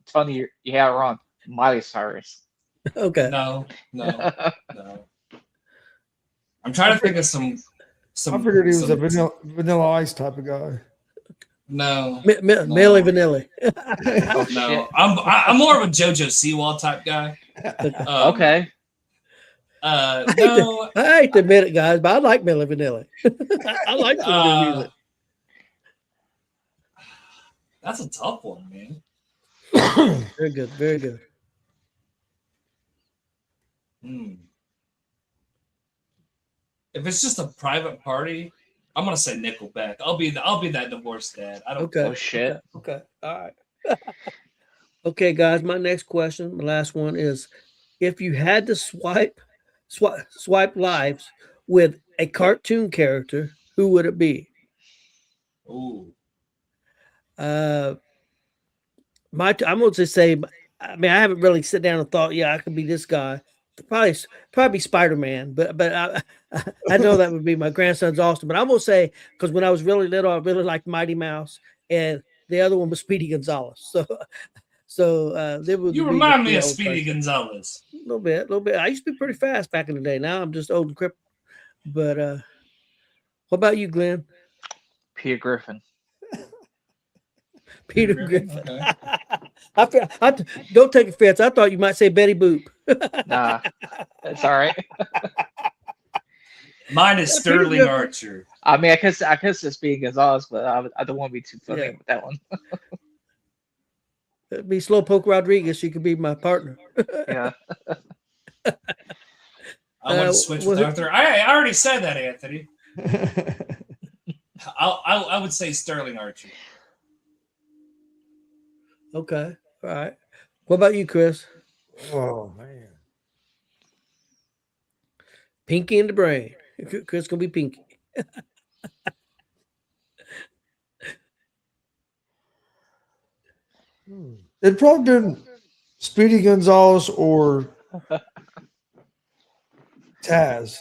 Tony, you have it wrong. Miley Cyrus. Okay. No. I'm trying to think of some. I figured he was a vanilla ice type of guy. No. Milli Vanilli. No. I'm more of a JoJo Siwa type guy. Okay. No. I hate to admit it, guys, but I like Milli Vanilli. I like the music. That's a tough one, man. Very good. Very good. If it's just a private party, I'm gonna say Nickelback. I'll be that divorced dad. I don't. Okay. Oh shit. Okay. All right. Okay, guys. My next question, my last one is: if you had to swipe lives with a cartoon character, who would it be? Ooh. I'm going to say, I mean, I haven't really sit down and thought, I could be this guy. Probably Spider-Man, but I know that would be my grandson's Austin. But I'm going to say, because when I was really little, I really liked Mighty Mouse, and the other one was Speedy Gonzalez. So you remind me of Speedy Gonzalez. A little bit. I used to be pretty fast back in the day. Now I'm just old and crippled. But what about you, Glenn? Peter Griffin. Peter Griffin. I don't take offense. I thought you might say Betty Boop. Nah, that's all right. Mine is Sterling Archer. I mean, I could say Speedy Gonzalez, but I don't want to be too funny with that one. It'd be Slowpoke Rodriguez. She could be my partner. Yeah. I want to switch with Arthur. I already said that, Anthony. I would say Sterling Archer. Okay. All right. What about you, Chris? Oh man. Pinky in the brain. Chris gonna be Pinky. It'd probably been Speedy Gonzalez or Taz.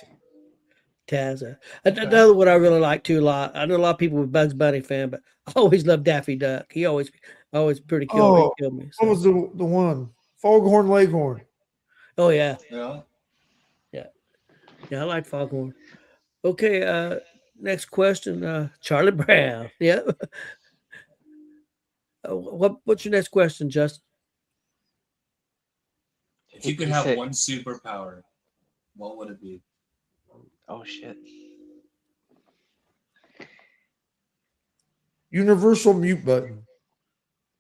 Another one I really like too a lot. I know a lot of people were Bugs Bunny fan, but I always loved Daffy Duck. He always pretty killed me. So. What was the one? Foghorn Leghorn. Oh yeah. Yeah. I like Foghorn. Okay, next question. Charlie Brown. Yeah. What's your next question, Justin? If you could have one superpower, what would it be? Oh shit. Universal mute button.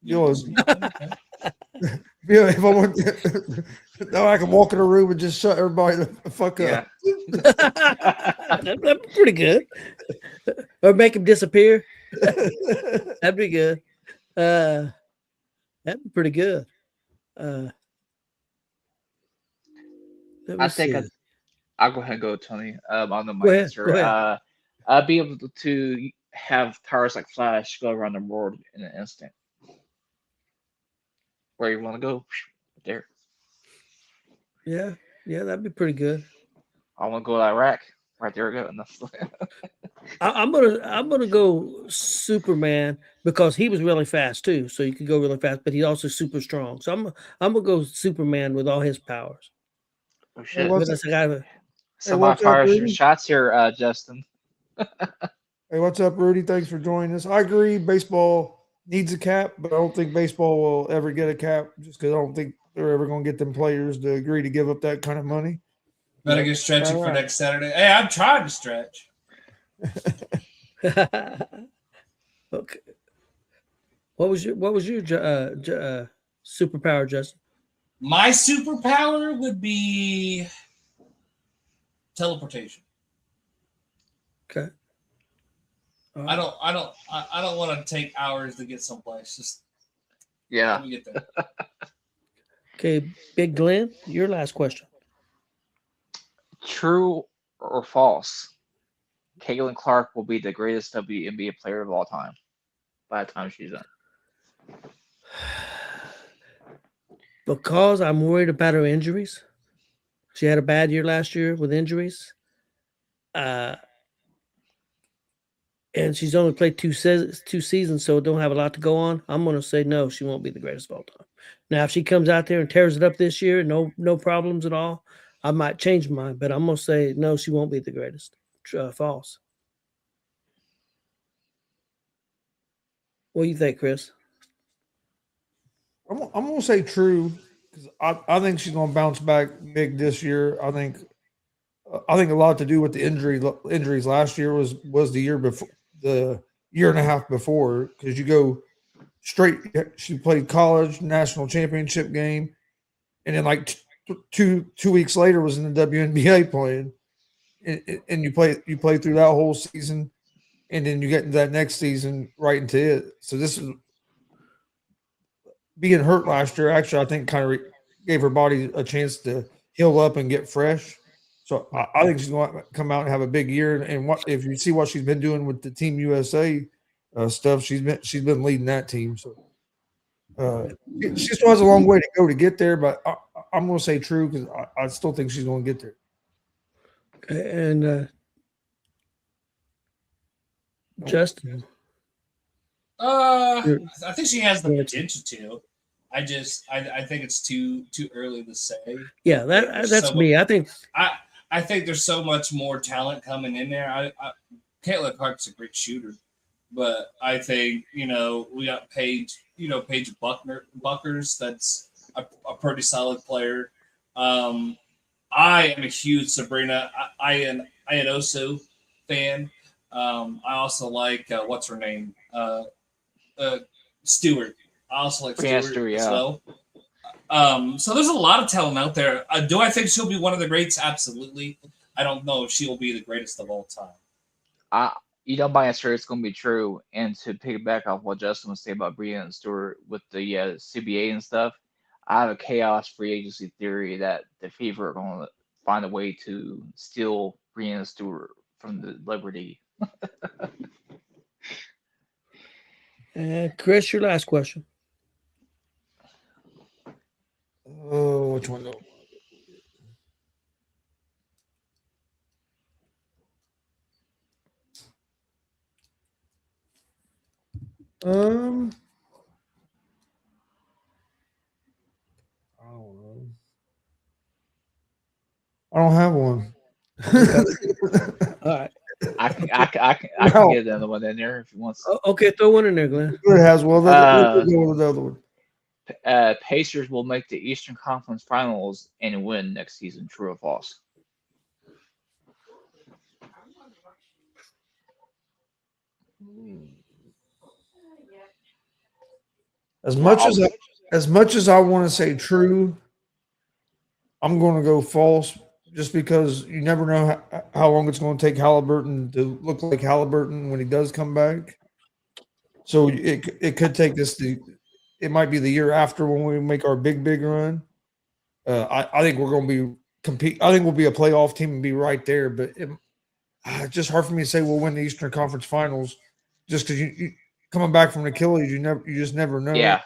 Okay. Yeah, if I want to, now I can walk in a room and just shut everybody the fuck up. That'd be pretty good. Or make him disappear. That'd be good. That'd be pretty good. I think I'll go ahead and go, Tony. On the Go ahead, answer. go ahead. I'll be able to have powers like Flash go around the world in an instant. Where you want to go, there. Yeah, that'd be pretty good. I want to go to Iraq. Right there, we go. I'm gonna go Superman because he was really fast too. So you could go really fast, but he's also super strong. So I'm gonna go Superman with all his powers. Oh shit! What's fire some shots here, Justin. Hey, what's up, Rudy? Thanks for joining us. I agree. Baseball needs a cap, but I don't think baseball will ever get a cap just because I don't think they're ever going to get them players to agree to give up that kind of money. Better get stretching for next Saturday. Hey, I'm trying to stretch. Okay. What was your superpower, Justin? My superpower would be teleportation. Okay. I don't want to take hours to get someplace. Just let me get there. Okay, Big Glenn, your last question. True or false? Caitlin Clark will be the greatest WNBA player of all time by the time she's done. Because I'm worried about her injuries. She had a bad year last year with injuries. And she's only played two seasons, so don't have a lot to go on. I'm going to say no, she won't be the greatest of all time. Now, if she comes out there and tears it up this year, no problems at all, I might change my mind. But I'm going to say no, she won't be the greatest. False. What do you think, Chris? I'm going to say true because I think she's going to bounce back big this year. I think a lot to do with the injuries last year was the year before, the year and a half before, because you go straight. She played college national championship game, and then like two weeks later was in the WNBA playing, and you play through that whole season, and then you get into that next season right into it. So this is being hurt last year. Actually, I think kind of gave her body a chance to heal up and get fresh. So I think she's going to come out and have a big year. And what if you see what she's been doing with the Team USA stuff? She's been leading that team. So she still has a long way to go to get there. But I'm going to say true because I still think she's going to get there. And Justin, I think she has the potential to. I think it's too early to say. Yeah, that's me. I think there's so much more talent coming in there. Caitlin Clark's a great shooter, but I think we got Paige Buckers. That's a pretty solid player. I am a huge Sabrina Ionescu fan. I also like what's her name, Stewart. I also like Stewart as well. So there's a lot of talent out there. Do I think she'll be one of the greats? Absolutely. I don't know if she will be the greatest of all time. My answer is going to be true. And to piggyback off what Justin was saying about Breanna Stewart with the CBA and stuff, I have a chaos free agency theory that the Fever are going to find a way to steal Breanna Stewart from the Liberty. And Chris, your last question. Oh, which one though? I don't know. I don't have one. All right. I can get another one in there if you want. Okay, throw one in there, Glenn. It has well. Let's go with the other one. Pacers will make the Eastern Conference Finals and win next season. True or false? As much as I want to say true, I'm going to go false, just because you never know how long it's going to take Halliburton to look like Halliburton when he does come back. So it could take us it might be the year after when we make our big run. I think we're going to be compete. I think we'll be a playoff team and be right there. But it's just hard for me to say we'll win the Eastern Conference Finals, just because you coming back from Achilles, you just never know. Yeah,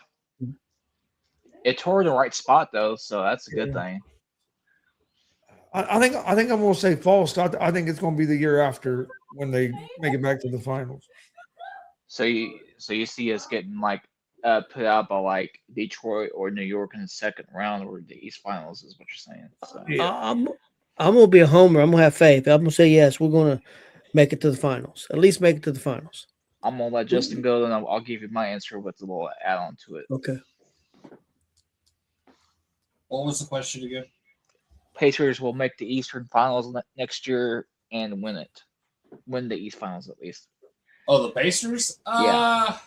it tore the right spot though, so that's a good thing. I think I'm going to say false. I think it's going to be the year after when they make it back to the finals. So you see us getting like put out by like Detroit or New York in the second round or the East Finals is what you're saying. So. I'm gonna be a homer. I'm gonna have faith. I'm gonna say yes. We're gonna make it to the finals. At least make it to the finals. I'm gonna let Justin go, and I'll give you my answer with a little add-on to it. Okay. What was the question again? Pacers will make the Eastern Finals next year and win it. Win the East Finals at least. Oh, the Pacers? Yeah.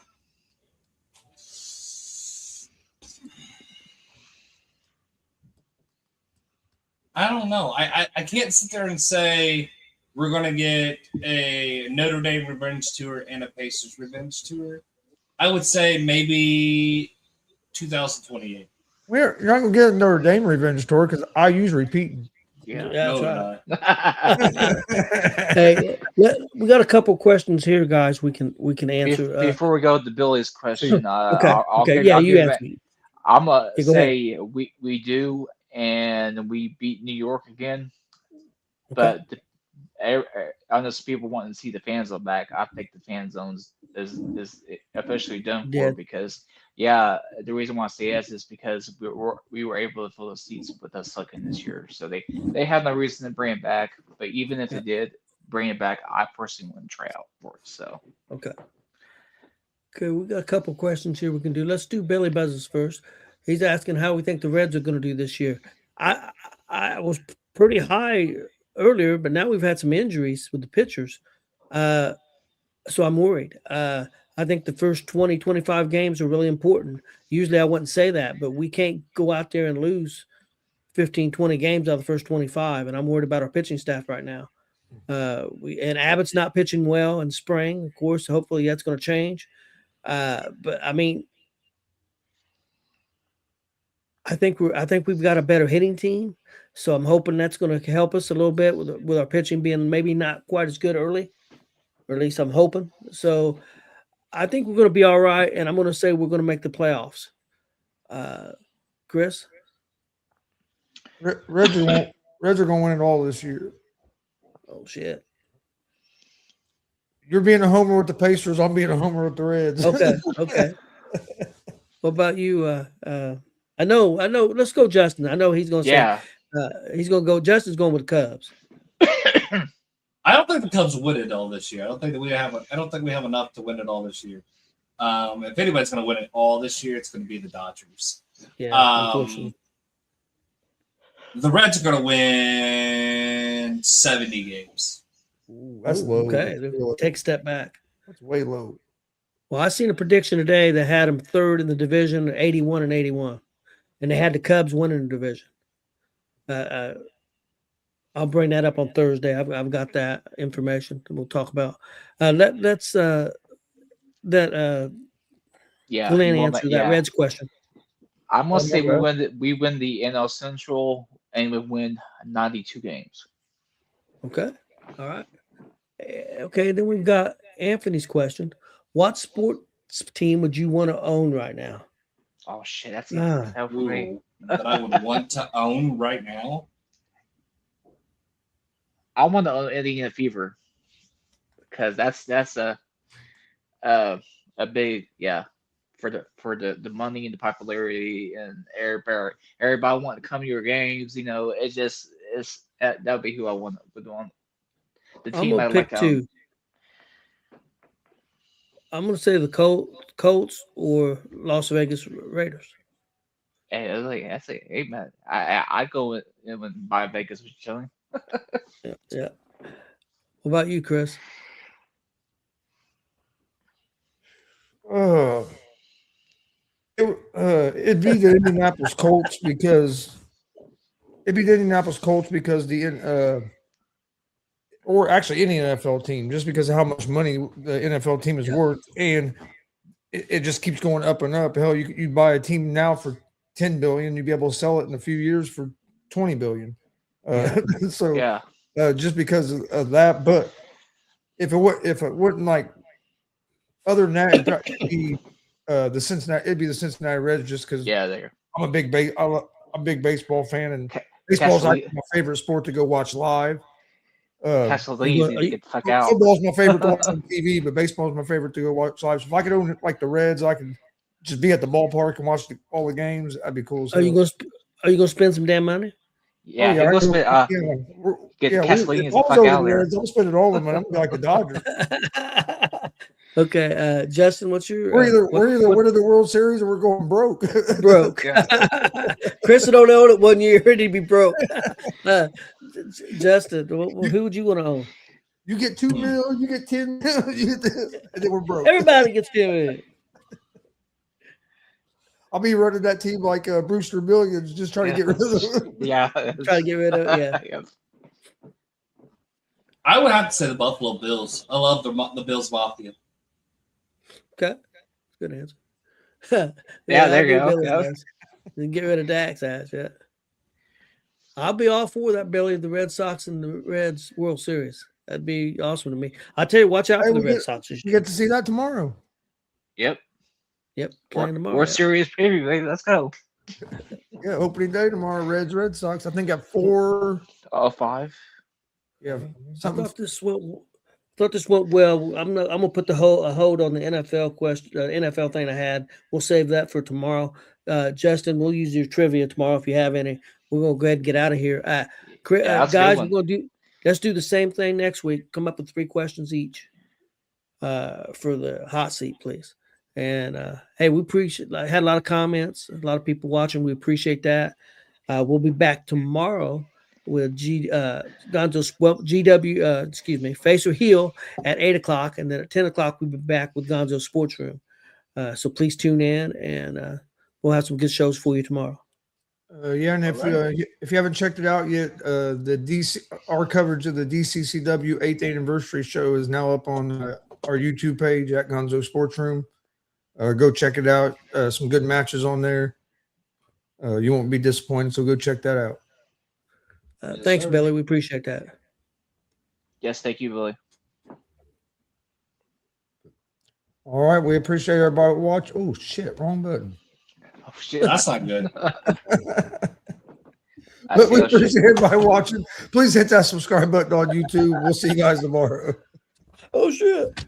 I don't know. I can't sit there and say we're going to get a Notre Dame revenge tour and a Pacers revenge tour. I would say maybe 2028. You're not going to get a Notre Dame revenge tour because IU's repeating. Yeah, that's right. Hey, we got a couple questions here, guys. We can answer before we go to Billy's question. Okay. You ask me. I'm gonna say we do, and we beat New York again. Okay. But I know some people wanting to see the fan zone back. I think the fan zones is officially done for because. Yeah, the reason why I say yes is because we were able to fill the seats with us sucking this year. So they have no reason to bring it back. But even if they did bring it back, I personally wouldn't try out for it. So okay, we got a couple questions here we can do. Let's do Billy Buzzes first. He's asking how we think the Reds are going to do this year. I was pretty high earlier, but now we've had some injuries with the pitchers, so I'm worried. I think the first 20, 25 games are really important. Usually I wouldn't say that, but we can't go out there and lose 15, 20 games out of the first 25, and I'm worried about our pitching staff right now. And Abbott's not pitching well in spring, of course. Hopefully that's going to change. But I mean, I think we've got a better hitting team, so I'm hoping that's going to help us a little bit with our pitching being maybe not quite as good early, or at least I'm hoping. So I think we're going to be all right, and I'm going to say we're going to make the playoffs. Chris? Reds are going to win it all this year. Oh, shit. You're being a homer with the Pacers. I'm being a homer with the Reds. Okay. What about you? I know. Let's go, Justin. I know he's going to say he's going to go. Justin's going with the Cubs. I don't think the Cubs win it all this year. I don't think we have enough to win it all this year. If anybody's going to win it all this year, it's going to be the Dodgers. Yeah, unfortunately. The Reds are going to win 70 games. Ooh, that's low. Okay, take a step back. That's way low. Well, I seen a prediction today that had them third in the division, 81 and 81, and they had the Cubs winning the division. I'll bring that up on Thursday. I've got that information that we'll talk about. Let's Glenn answer that Reds question. I'm gonna say we win the NL Central and we win 92 games. Okay. All right. Okay, then we've got Anthony's question. What sports team would you want to own right now? Oh shit, that's that I would want to own right now. I want to own Indiana Fever because that's a big for the money and the popularity and everybody want to come to your games. You know, that would be who I would want the I'm team gonna I pick like. two. I'm gonna say the Colts or Las Vegas Raiders. Hey, I say, hey man, I go with by Vegas was chilling. Yeah, yeah. What about you, Chris? Uh, it'd be the Indianapolis Colts because or actually any NFL team, just because of how much money the NFL team is worth, and it just keeps going up and up. Hell, you buy a team now for $10 billion, you'd be able to sell it in a few years for $20 billion. So Yeah, just because of that, but if it wouldn't like other than that, it'd probably be the Cincinnati. It'd be the Cincinnati Reds, just because yeah, there. I'm a big baseball fan, and baseball's like my favorite sport to go watch live. Castellini needs to get the fuck out. Football's my favorite to watch on TV, but baseball's my favorite to go watch live. So if I could own like the Reds, I could just be at the ballpark and watch all the games. That'd be cool. Are you gonna spend some damn money? Yeah, yeah, go spend. Get Castellini the fuck out of there. I'll spend it all the money. I'm gonna be like the Dodgers. Okay, Justin, what's your? We're either winning the World Series or we're going broke. Broke. Chris don't own it 1 year and he'd be broke. Justin, who would you want to own? You get $2 million, you get 10 million, and then we're broke. Everybody gets 10 million. I'll be running that team like Brewster Millions, just trying to get rid of them. Yeah, trying to get rid of it. Yeah. I would have to say the Buffalo Bills. I love the Bills Mafia. Okay, good answer. Yeah, there you go. Bills, then get rid of Dak's ass. Yeah, I'll be all for that, Billy. The Red Sox and the Reds World Series. That'd be awesome to me. I tell you, watch out for the Red Sox. You get to see that tomorrow. Yep. Playing tomorrow. World Series preview, baby. Let's go. Yeah, opening day tomorrow. Red Sox. I think at 4. 5. Yeah, I thought this went well. I'm gonna put a hold on the NFL question, NFL thing I had. We'll save that for tomorrow. Justin, we'll use your trivia tomorrow if you have any. We're gonna go ahead and get out of here. Guys, let's do the same thing next week. Come up with 3 questions each for the hot seat, please. And hey, we appreciate. I had a lot of comments, a lot of people watching. We appreciate that. We'll be back tomorrow with GW, Face or Heel at 8:00, and then at 10:00 we'll be back with Gonzo Sports Room. So please tune in, and we'll have some good shows for you tomorrow. Yeah, and if you haven't checked it out yet, our coverage of the DCCW 8th anniversary show is now up on our YouTube page at Gonzo Sports Room. Go check it out. Some good matches on there. You won't be disappointed, so go check that out. Thanks, Billy. We appreciate that. Yes, thank you, Billy. All right, we appreciate everybody watching. Oh shit, wrong button. Oh shit, that's not good. But we appreciate everybody watching. Please hit that subscribe button on YouTube. We'll see you guys tomorrow. Oh shit.